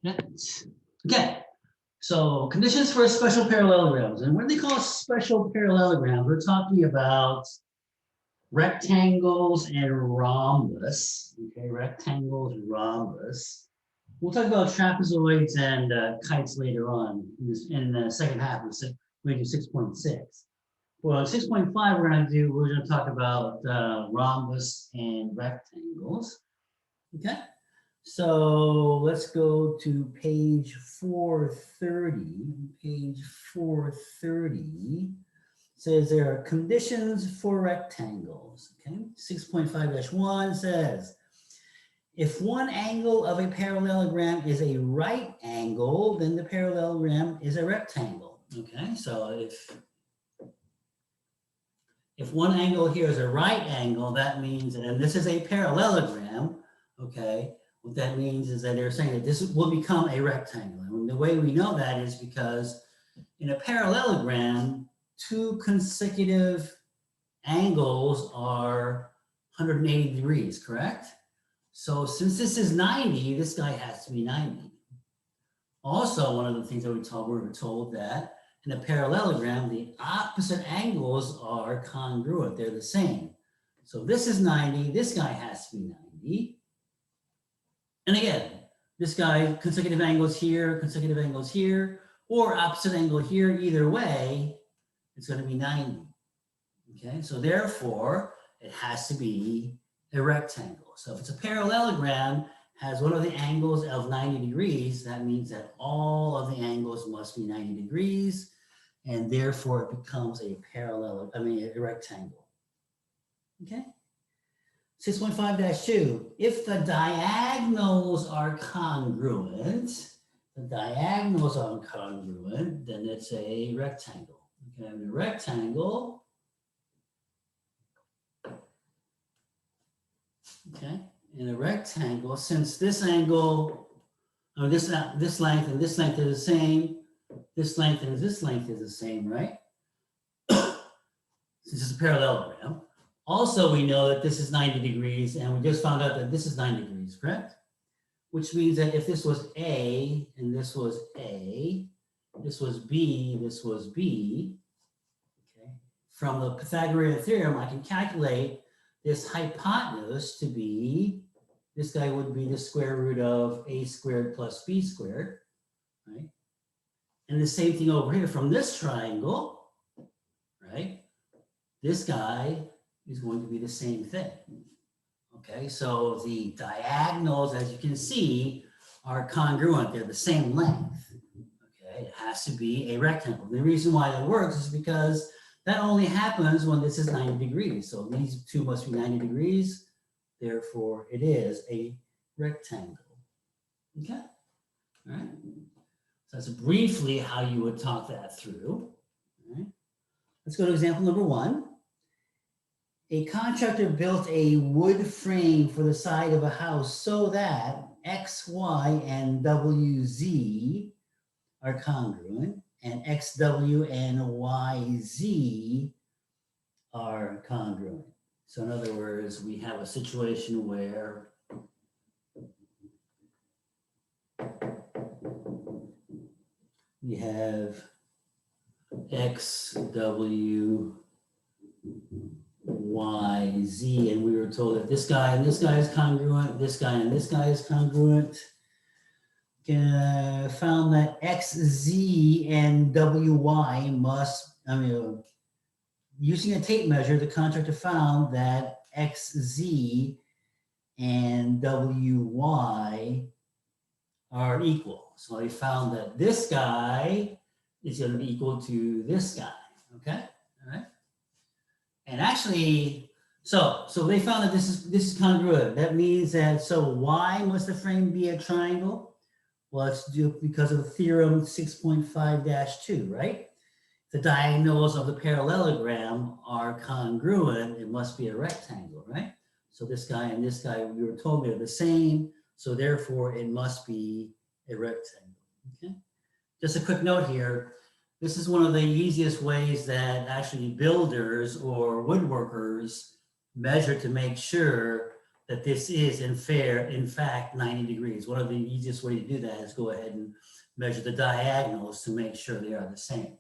Okay, so conditions for special parallelograms. And when they call special parallelograms, we're talking about rectangles and rhombus. Okay, rectangles, rhombus. We'll talk about trapezoids and kites later on in the second half of we're going to do 6.6. Well, 6.5, we're going to talk about rhombus and rectangles. Okay. So let's go to page 430. Page 430 says there are conditions for rectangles. Okay, 6.5-1 says, if one angle of a parallelogram is a right angle, then the parallelogram is a rectangle. Okay, so if one angle here is a right angle, that means, and this is a parallelogram, okay, what that means is that they're saying that this will become a rectangle. And the way we know that is because in a parallelogram, two consecutive angles are 180 degrees, correct? So since this is 90, this guy has to be 90. Also, one of the things that we were told that in a parallelogram, the opposite angles are congruent. They're the same. So this is 90. This guy has to be 90. And again, this guy, consecutive angles here, or opposite angle here, either way, it's going to be 90. Okay, so therefore, it has to be a rectangle. So if it's a parallelogram, has one of the angles of 90 degrees, that means that all of the angles must be 90 degrees, and therefore it becomes a a rectangle. Okay? 6.5-2, if the diagonals are congruent, then it's a rectangle. Okay, a rectangle. Okay, in a rectangle, since this angle, or this length and this length is the same, this length and this length is the same, right? Since it's a parallelogram. Also, we know that this is 90 degrees, and we just found out that this is 90 degrees, correct? Which means that if this was A, and this was A, this was B, this was B, okay? From the Pythagorean theorem, I can calculate this hypotenuse to be, this guy would be the square root of A squared plus B squared, right? And the same thing over here from this triangle, right? This guy is going to be the same thing. Okay, so the diagonals, as you can see, are congruent. They're the same length. Okay, it has to be a rectangle. The reason why that works is because that only happens when this is 90 degrees. So these two must be 90 degrees. Therefore, it is a rectangle. Okay, all right. So that's briefly how you would talk that through. All right. Let's go to example number 1. A contractor built a wood frame for the side of a house so that X, Y, and WZ are congruent, and XW and YZ are congruent. So in other words, we have a situation where we have X, W, Y, Z, and we were told that this guy and this guy is congruent, this guy and this guy is congruent. Found that X, Z, and WY must, using a tape measure, the contractor found that X, Z, and WY are equal. So they found that this guy is going to be equal to this guy, okay? All right. And actually, so they found that this is congruent. That means that, so why must the frame be a triangle? Well, it's because of theorem 6.5-2, right? The diagonals of the parallelogram are congruent. It must be a rectangle, right? So this guy and this guy, we were told they're the same. So therefore, it must be a rectangle, okay? Just a quick note here. This is one of the easiest ways that actually builders or woodworkers measure to make sure that this is in fact 90 degrees. One of the easiest way to do that is go ahead and measure the diagonals to make sure they are the same.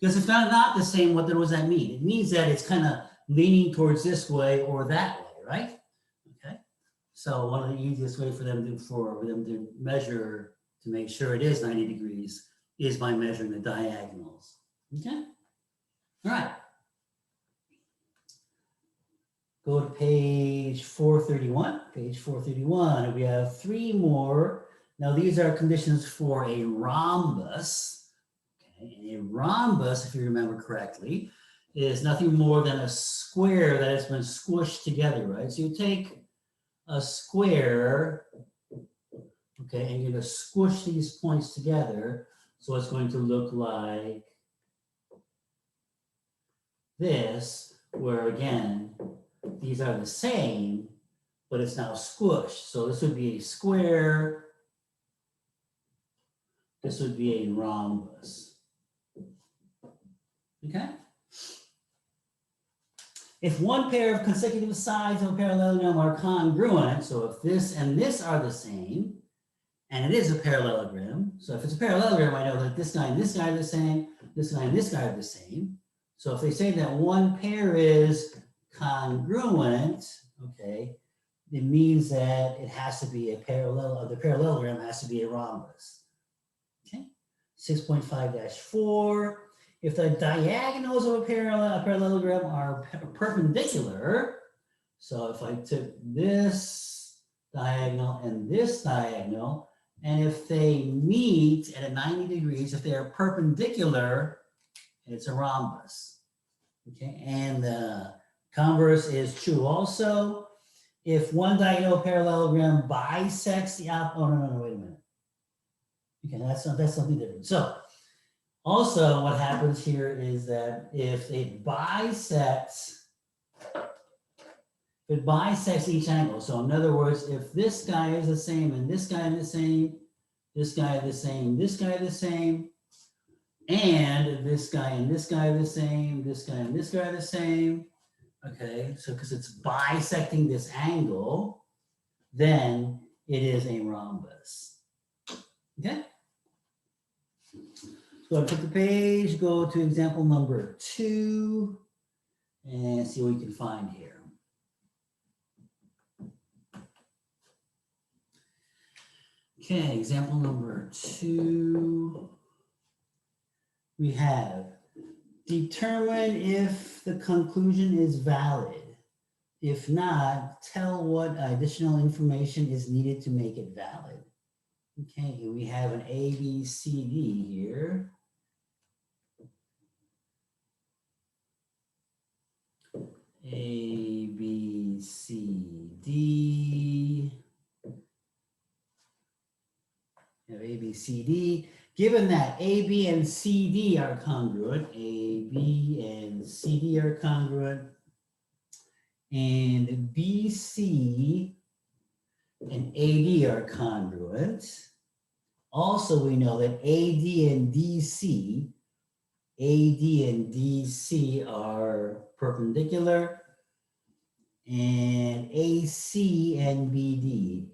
Because if they're not the same, what does that mean? It means that it's kind of leaning towards this way or that way, right? Okay. So one of the easiest way for them to measure to make sure it is 90 degrees is by measuring the diagonals. Okay. All right. Go to page 431. Page 431, we have 3 more. Now these are conditions for a rhombus. Okay, and a rhombus, if you remember correctly, is nothing more than a square that has been squished together, right? So you take a square, okay, and you're going to squish these points together. So it's going to look like this, where again, these are the same, but it's now squished. So this would be a square. This would be a rhombus. Okay? If one pair of consecutive sides of a parallelogram are congruent, so if this and this are the same, and it is a parallelogram, so if it's a parallelogram, I know that this guy and this guy are the same, this guy and this guy are the same. So if they say that one pair is congruent, okay, it means that it has to be a the parallelogram has to be a rhombus. Okay, 6.5-4, if the diagonals of a parallelogram are perpendicular, so if I took this diagonal and this diagonal, and if they meet at 90 degrees, if they are perpendicular, it's a rhombus. Okay, and the converse is true also. If one diagonal parallelogram bisects the opposite, oh no, wait a minute. Okay, that's something different. So also what happens here is that if it bisects each angle, so in other words, if this guy is the same and this guy is the same, this guy is the same, this guy is the same, and this guy and this guy are the same, this guy and this guy are the same, okay, so because it's bisecting this angle, then it is a rhombus. Okay? So flip the page, go to example number 2, and see what we can find here. Okay, example number 2. We have determine if the conclusion is valid. If not, tell what additional information is needed to make it valid. Okay, we have an A, B, C, D here. A, B, C, D. We have A, B, C, D. Given that A, B, and C, D are congruent, A, B, and C, D are congruent, and B, C, and AD are congruent. Also, we know that AD and DC are perpendicular, and AC and BD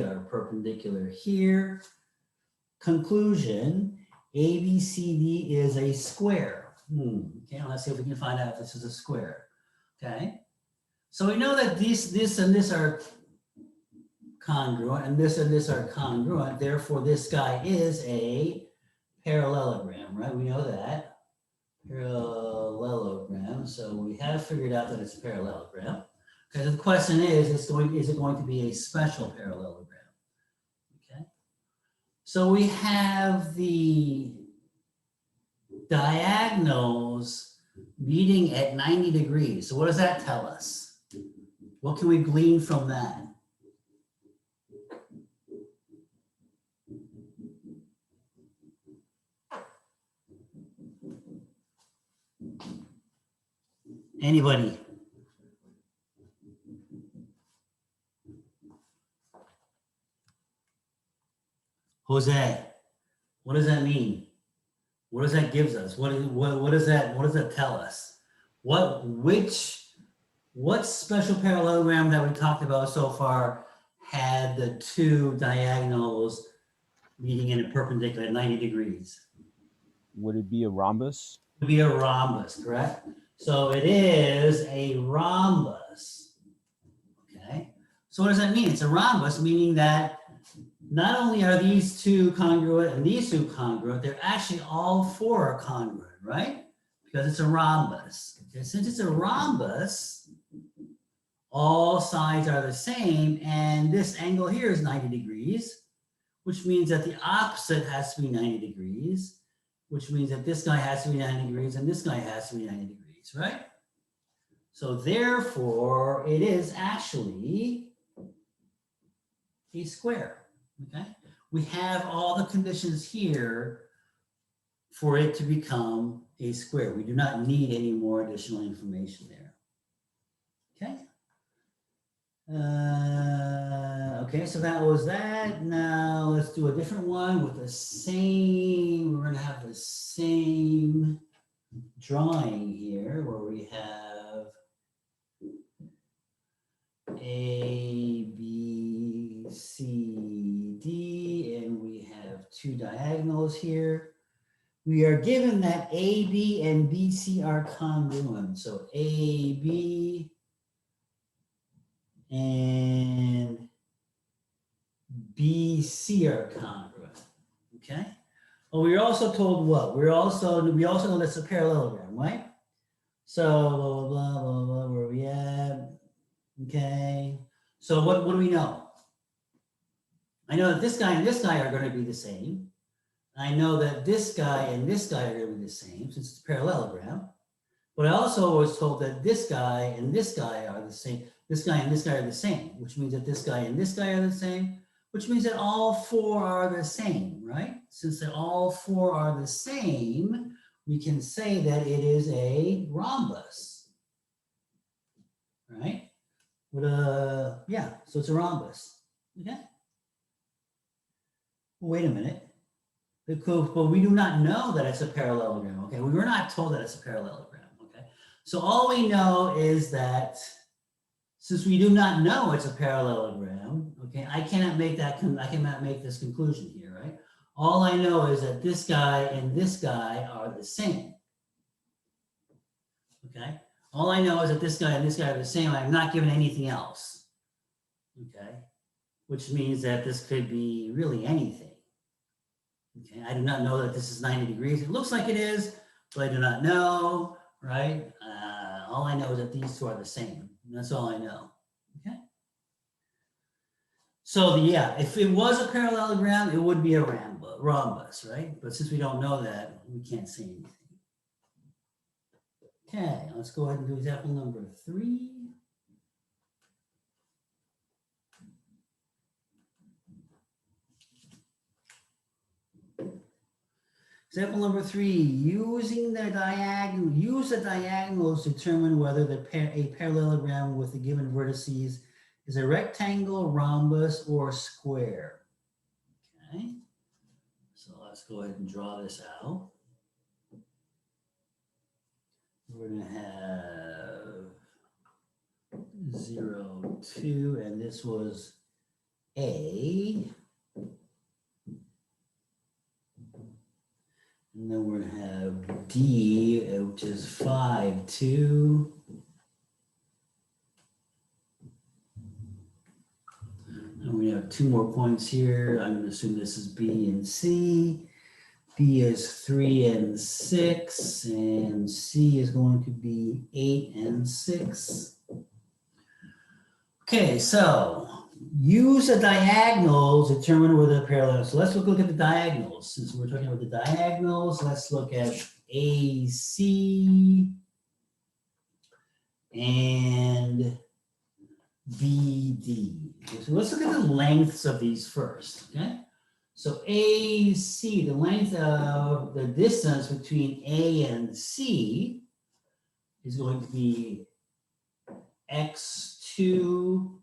are perpendicular here. Conclusion, ABCD is a square. Okay, let's see if we can find out if this is a square. Okay, so we know that this and this are congruent, and this are congruent. Therefore, this guy is a parallelogram, right? We know that. Parallelogram. So we have figured out that it's a parallelogram. Okay, the question is it going to be a special parallelogram? Okay. So we have the diagonals meeting at 90 degrees. So what does that tell us? What can we glean from that? Anybody? Jose, what does that mean? What does that give us? What does that tell us? Which What special parallelogram that we talked about so far had the two diagonals meeting in a perpendicular at 90 degrees? Would it be a rhombus? It would be a rhombus, correct? So it is a rhombus. Okay. So what does that mean? It's a rhombus, meaning that not only are these two congruent and these two congruent, they're actually all four are congruent, right? Because it's a rhombus. Okay. Since it's a rhombus, all sides are the same, and this angle here is 90 degrees, which means that the opposite has to be 90 degrees, which means that this guy has to be 90 degrees and this guy has to be 90 degrees, right? So therefore, it is actually a square, okay? We have all the conditions here for it to become a square. We do not need any more additional information there, okay? Okay, so that was that. Now let's do a different one with the same, we're gonna have the same drawing here where we have A, B, C, D, and we have two diagonals here. We are given that A, B, and B, C are congruent. So A, B, and BC are congruent, okay? Well, we were also told what? We also know that's a parallelogram, right? So blah, blah, blah, blah, blah, where are we at? Okay, so what do we know? I know that this guy and this guy are going to be the same. I know that this guy and this guy are going to be the same since it's a parallelogram. But I also was told that this guy and this guy are the same. This guy and this guy are the same, which means that this guy and this guy are the same, which means that all four are the same, right? Since that all four are the same, we can say that it is a rhombus, right? Yeah, so it's a rhombus, okay? Well, wait a minute. But we do not know that it's a parallelogram, okay? We were not told that it's a parallelogram, okay? So all we know is that since we do not know it's a parallelogram, okay, I cannot make this conclusion here, right? All I know is that this guy and this guy are the same, okay? All I know is that this guy and this guy are the same. I'm not given anything else, okay? Which means that this could be really anything, okay? I do not know that this is 90 degrees. It looks like it is, but I do not know, right? All I know is that these two are the same. That's all I know, okay? So yeah, if it was a parallelogram, it would be a rhombus, right? But since we don't know that, we can't say anything. Okay, let's go ahead and do example number 3. Example number 3, use the diagonals to determine whether a parallelogram with the given vertices is a rectangle, rhombus, or square. Okay, so let's go ahead and draw this out. We're going to have 0, 2, and this was A. And then we're going to have D, which is 5, 2. And we have 2 more points here. I'm going to assume this is B and C. B is 3 and 6, and C is going to be 8 and 6. Okay, so use a diagonal to determine whether the parallel. So let's look at the diagonals. Since we're talking about the diagonals, let's look at AC and BD. Okay, so let's look at the lengths of these first, okay? So AC, the length of the distance between A and C is going to be x2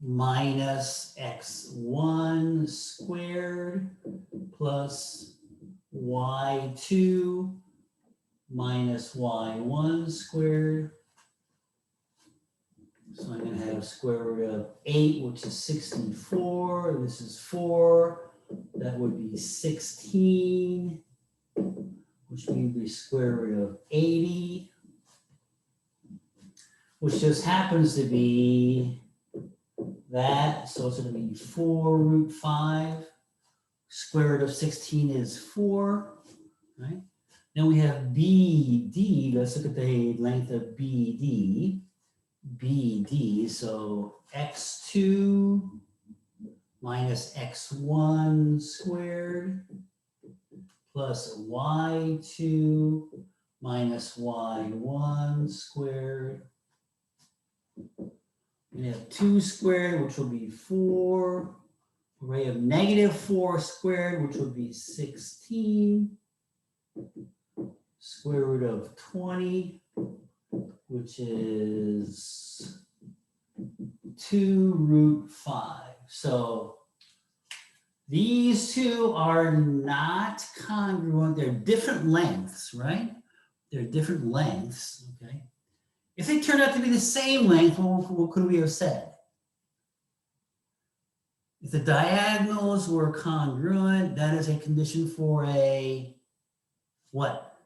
minus x1 squared plus y2 minus y1 squared. So I'm going to have square root of 8, which is 64. This is 4. That would be 16, which would be square root of 80, which just happens to be that. So it's going to be 4 root 5. Square root of 16 is 4, right? Then we have BD. Let's look at the length of BD. BD, so x2 minus x1 squared plus y2 minus y1 squared. We have 2 squared, which will be 4. Array of negative 4 squared, which would be 16. Square root of 20, which is 2 root 5. So these two are not congruent. They're different lengths, right? They're different lengths, okay? If they turned out to be the same length, what could we have said? If the diagonals were congruent, that is a condition for a what?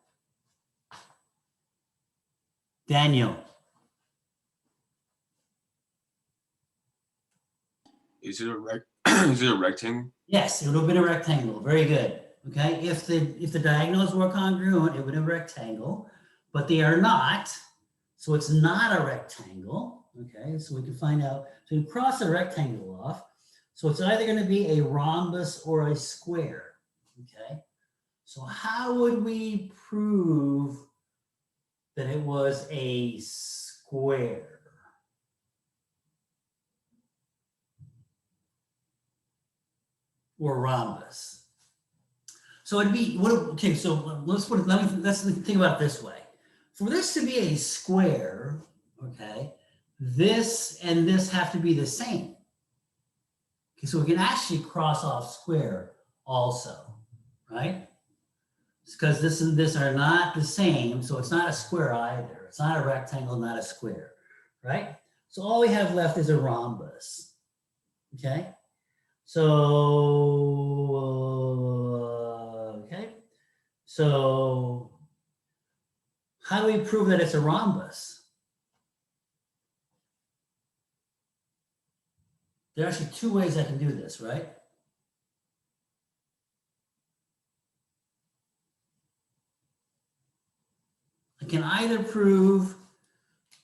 Daniel. Is it a is it a rectangle? Yes, it would have been a rectangle. Very good. Okay, if the diagonals were congruent, it would have been a rectangle, but they are not, so it's not a rectangle. Okay, so we can find out. So you cross a rectangle off. So it's either going to be a rhombus or a square. Okay, so how would we prove that it was a square? Or rhombus. So it'd be what? Okay, so let's think about it this way. For this to be a square, okay, this and this have to be the same. Okay, so we can actually cross off square also, right? Because this and this are not the same, so it's not a square either. It's not a rectangle, not a square, right? So all we have left is a rhombus, okay? So, okay. So how do we prove that it's a rhombus? There are actually 2 ways I can do this, right? I can either prove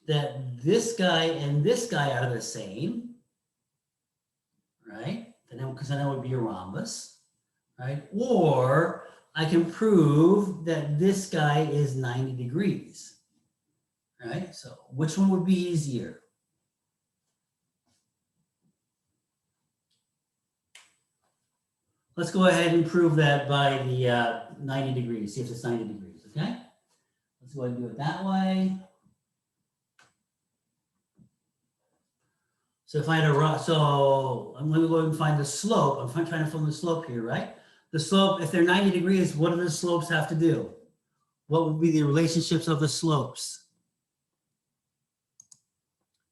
that this guy and this guy are the same, right? Because then it would be a rhombus, right? Or I can prove that this guy is 90 degrees, right? So which one would be easier? Let's go ahead and prove that by the 90 degrees, see if it's 90 degrees, okay? Let's go ahead and do it that way. So if I had so I'm going to go ahead and find the slope. I'm trying to find the slope here, right? The slope, if they're 90 degrees, what do the slopes have to do? What would be the relationships of the slopes?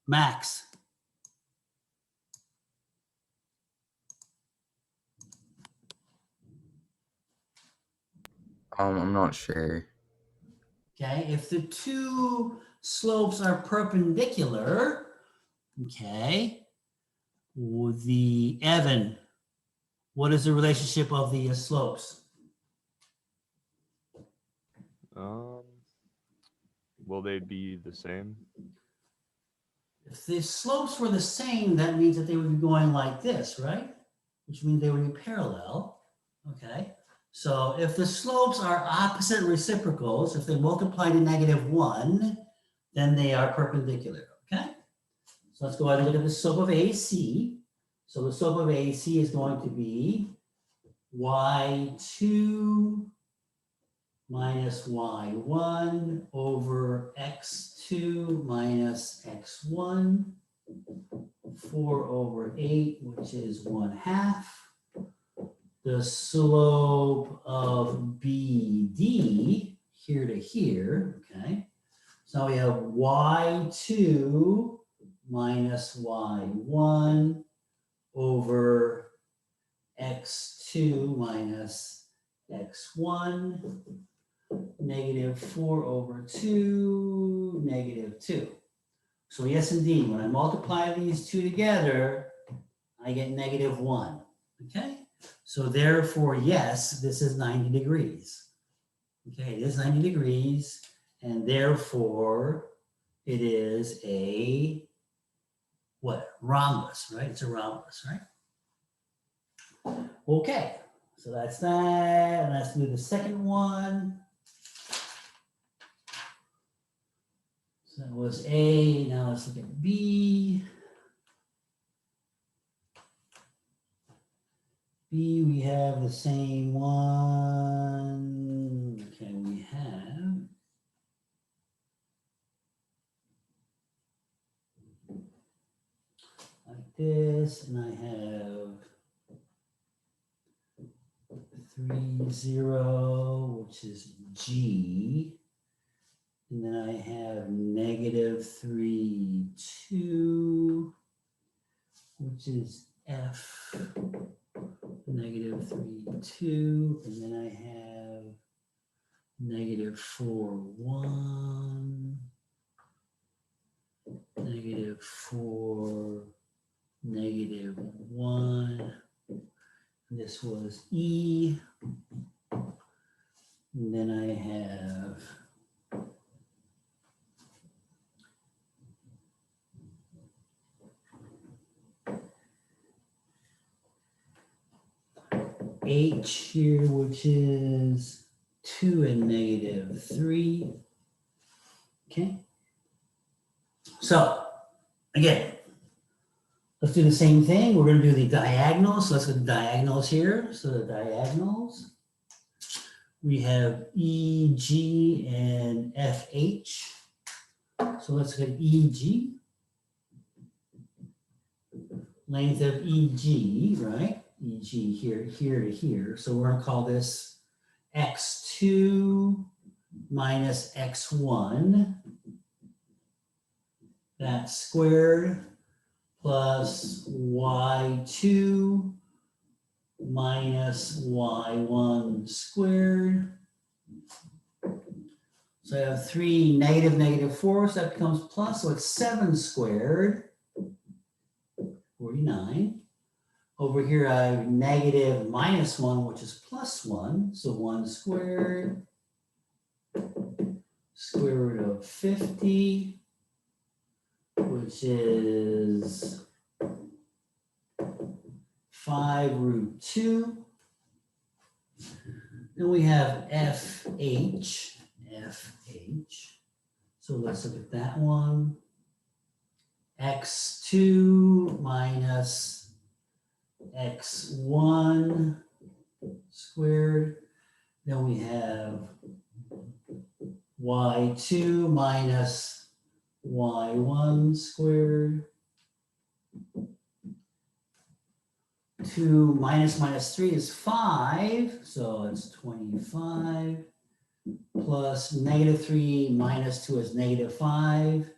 Max. I'm not sure. Okay, if the 2 slopes are perpendicular, okay, the Evan, what is the relationship of the slopes? Will they be the same? If the slopes were the same, that means that they would be going like this, right? Which means they would be parallel, okay? So if the slopes are opposite reciprocals, if they multiply to -1, then they are perpendicular, okay? So let's go ahead and look at the slope of AC. So the slope of AC is going to be y2 minus y1 over x2 minus x1, 4 over 8, which is 1/2. The slope of BD here to here, okay? So now we have y2 minus y1 over x2 minus x1, negative 4 over 2, negative 2. So yes, indeed, when I multiply these two together, I get negative 1, okay? So therefore, yes, this is 90 degrees. Okay, it is 90 degrees, and therefore, it is a, what? Rhombus, right? It's a rhombus, right? Okay, so that's that, and let's do the second one. So that was A, now let's look at B. B, we have the same one. Okay, we have like this, and I have 3, 0, which is G. And then I have negative 3, 2, which is F. Negative 3, 2. And then I have negative 4, 1. Negative 4, negative 1. This was E. And then I have H here, which is 2 and negative 3. Okay. So again, let's do the same thing. We're going to do the diagonals. So let's go to diagonals here. So the diagonals, we have EG and FH. So let's look at EG. Length of EG, right? EG here, here to here. So we're going to call this X2 minus X1. That's squared plus Y2 minus Y1 squared. So I have 3, negative, negative 4, so that becomes plus, so it's 7 squared, 49. Over here I have negative minus 1, which is plus 1, so 1 squared, square root of 50, which is 5 root 2. Then we have FH. So let's look at that one. X2 minus X1 squared. Then we have Y2 minus Y1 squared. 2 minus 3 is 5, so it's 25. Plus negative 3 minus 2 is negative 5.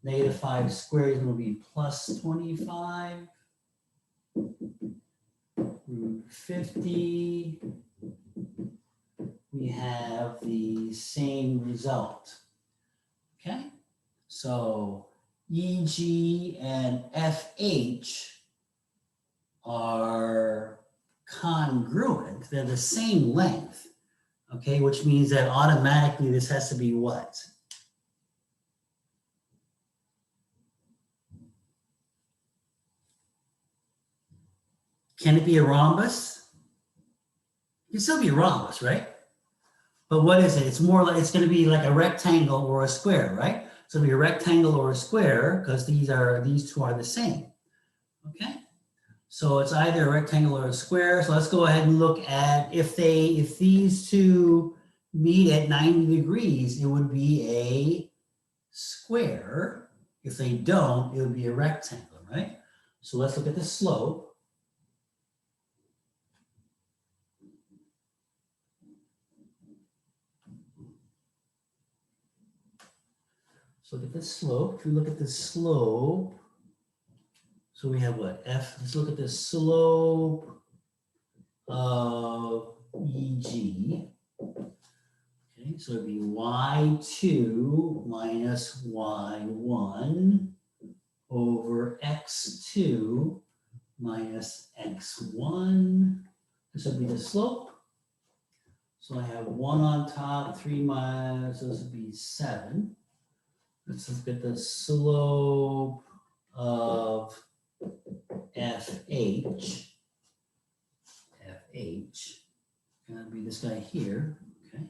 Negative 5 squared is going to be plus 25. Root 50. We have the same result. Okay? So EG and FH are congruent. They're the same length. Okay, which means that automatically this has to be what? Can it be a rhombus? It can still be a rhombus, right? But what is it? It's more like, it's going to be like a rectangle or a square, right? So it'll be a rectangle or a square because these two are the same. Okay? So it's either a rectangle or a square. So let's go ahead and look at if these two meet at 90 degrees, it would be a square. If they don't, it would be a rectangle, right? So let's look at the slope. So look at the slope. If we look at the slope, so we have what? F, let's look at the slope of EG. Okay, so it'd be y2 minus y1 over x2 minus x1. This would be the slope. So I have 1 on top, 3 minus, so this would be 7. Let's look at the slope of FH. FH, gonna be this guy here, okay?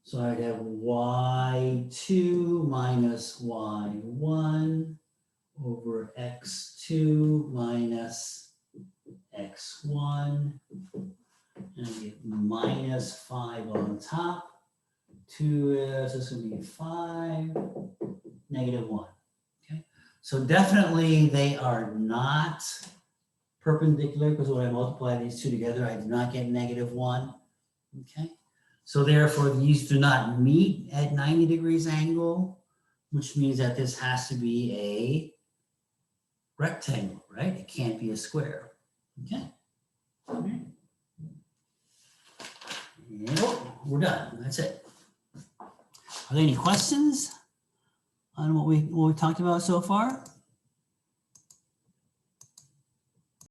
So I'd have y2 minus y1 over x2 minus x1. And I get minus 5 on top. 2 is, this would be 5, negative 1. Okay, so definitely they are not perpendicular because when I multiply these two together, I do not get negative 1. Okay, so therefore these do not meet at 90 degrees angle, which means that this has to be a rectangle, right? It can't be a square. Okay. All right. Yep, we're done. That's it. Are there any questions on what we talked about so far?